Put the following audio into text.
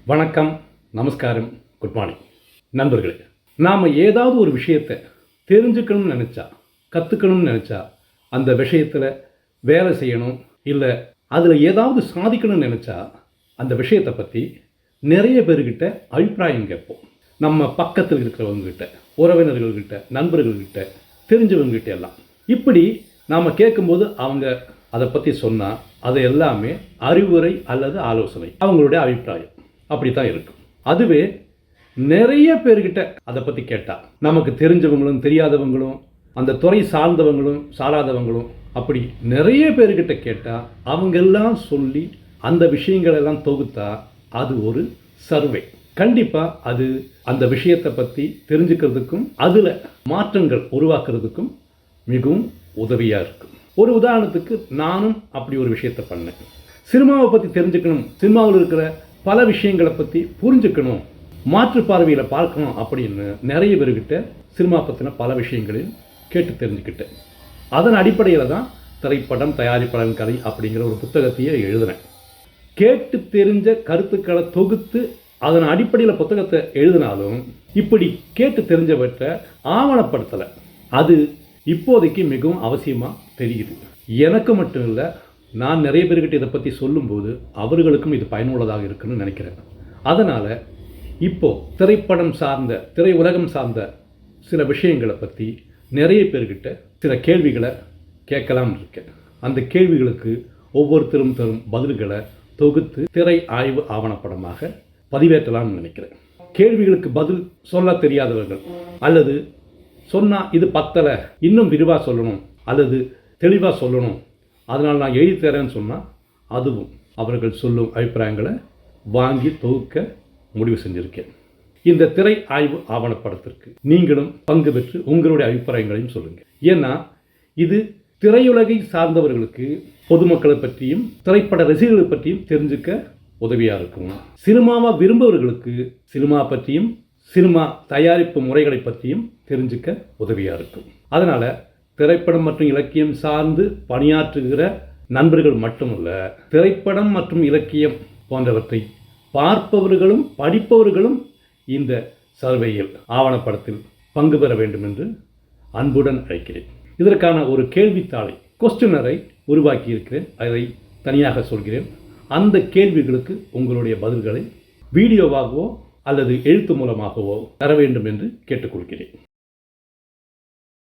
வணக்கம், நமஸ்காரம், good morning. நண்பர்களே, நாம் ஏதாவது ஒரு விஷயத்தை தெரிஞ்சுக்கணும்னு நினச்சா, கற்றுக்கணும்னு நினச்சா, அந்த விஷயத்தில் வேலை செய்யணும், இல்லை அதில் ஏதாவது சாதிக்கணும்னு நினச்சா, அந்த விஷயத்தை பற்றி நிறைய பேர்கிட்ட அபிப்பிராயம் கேட்போம். நம்ம பக்கத்தில் இருக்கிறவங்ககிட்ட, உறவினர்கள்கிட்ட, நண்பர்கள்கிட்ட, தெரிஞ்சவங்ககிட்ட எல்லாம். இப்படி நாம் கேட்கும்போது அவங்க அதை பற்றி சொன்னால், அது எல்லாமே அறிவுரை அல்லது ஆலோசனை, அவங்களுடைய அபிப்பிராயம் அப்படி தான் இருக்கும். அதுவே நிறைய பேர்கிட்ட அதை பற்றி கேட்டால், நமக்கு தெரிஞ்சவங்களும் தெரியாதவங்களும், அந்த துறை சார்ந்தவங்களும் சாராதவங்களும், அப்படி நிறைய பேர்கிட்ட கேட்டால் அவங்கெல்லாம் சொல்லி அந்த விஷயங்களெல்லாம் தொகுத்தா அது ஒரு சர்வே. கண்டிப்பாக அது அந்த விஷயத்தை பற்றி தெரிஞ்சுக்கிறதுக்கும் அதில் மாற்றங்கள் உருவாக்குறதுக்கும் மிகவும் உதவியாக இருக்கும். ஒரு உதாரணத்துக்கு நானும் அப்படி ஒரு விஷயத்தை பண்ணேன். சினிமாவை பற்றி தெரிஞ்சுக்கணும், சினிமாவில் இருக்கிற பல விஷயங்களை பற்றி புரிஞ்சுக்கணும், மாற்று பார்வையில் பார்க்கணும் அப்படின்னு நிறைய பேர்கிட்ட சினிமா பற்றின பல விஷயங்களையும் கேட்டு தெரிஞ்சுக்கிட்டேன். அதன் அடிப்படையில் தான் திரைப்படம், தயாரிப்பாளன் கதை அப்படிங்கிற ஒரு புத்தகத்தையே எழுதினேன். கேட்டு தெரிஞ்ச கருத்துக்களை தொகுத்து அதன் அடிப்படையில் புத்தகத்தை எழுதினாலும் இப்படி கேட்டு தெரிஞ்சவற்றை ஆவணப்படுத்தலை. அது இப்போதைக்கு மிகவும் அவசியமாக தெரியுது. எனக்கு மட்டும் இல்லை, நான் நிறைய பேர்கிட்ட இதை பற்றி சொல்லும்போது அவர்களுக்கும் இது பயனுள்ளதாக இருக்குன்னு நினைக்கிறேன். அதனால் இப்போது திரைப்படம் சார்ந்த, திரை உலகம் சார்ந்த சில விஷயங்களை பற்றி நிறைய பேர்கிட்ட சில கேள்விகளை கேட்கலாம்னு இருக்கேன். அந்த கேள்விகளுக்கு ஒவ்வொருத்தரும் தரும் பதில்களை தொகுத்து திரை ஆய்வு ஆவணப்படமாக பதிவேற்றலாம்னு நினைக்கிறேன். கேள்விகளுக்கு பதில் சொல்ல தெரியாதவர்கள், அல்லது சொன்னால் இது பத்தலை, இன்னும் விரிவாக சொல்லணும் அல்லது தெளிவாக சொல்லணும், அதனால் நான் எழுதி தரேன்னு சொன்னால் அதுவும் அவர்கள் சொல்லும் அபிப்பிராயங்களை வாங்கி தொகுக்க முடிவு செஞ்சுருக்கேன். இந்த திரை ஆய்வு ஆவணப்படத்திற்கு நீங்களும் பங்கு பெற்று உங்களுடைய அபிப்பிராயங்களையும் சொல்லுங்கள். ஏன்னா இது திரையுலகை சார்ந்தவர்களுக்கு, பொதுமக்களை பற்றியும் திரைப்பட ரசிகர்களை பற்றியும் தெரிஞ்சுக்க உதவியாக இருக்கும். சினிமாவை விரும்புபவர்களுக்கு சினிமா பற்றியும் சினிமா தயாரிப்பு முறைகளை பற்றியும் தெரிஞ்சுக்க உதவியாக இருக்கும். அதனால் திரைப்படம் மற்றும் இலக்கியம் சார்ந்து பணியாற்றுகிற நண்பர்கள் மட்டுமல்ல, திரைப்படம் மற்றும் இலக்கியம் போன்றவற்றை பார்ப்பவர்களும் படிப்பவர்களும் இந்த சர்வேயில், ஆவணப்படத்தில் பங்கு பெற வேண்டும் என்று அன்புடன் அழைக்கிறேன். இதற்கான ஒரு கேள்வித்தாளை, கொஸ்டினரை உருவாக்கி இருக்கிறேன். அதை தனியாக சொல்கிறேன். அந்த கேள்விகளுக்கு உங்களுடைய பதில்களை வீடியோவாகவோ அல்லது எழுத்து மூலமாகவோ தர வேண்டும் என்று கேட்டுக்கொள்கிறேன்.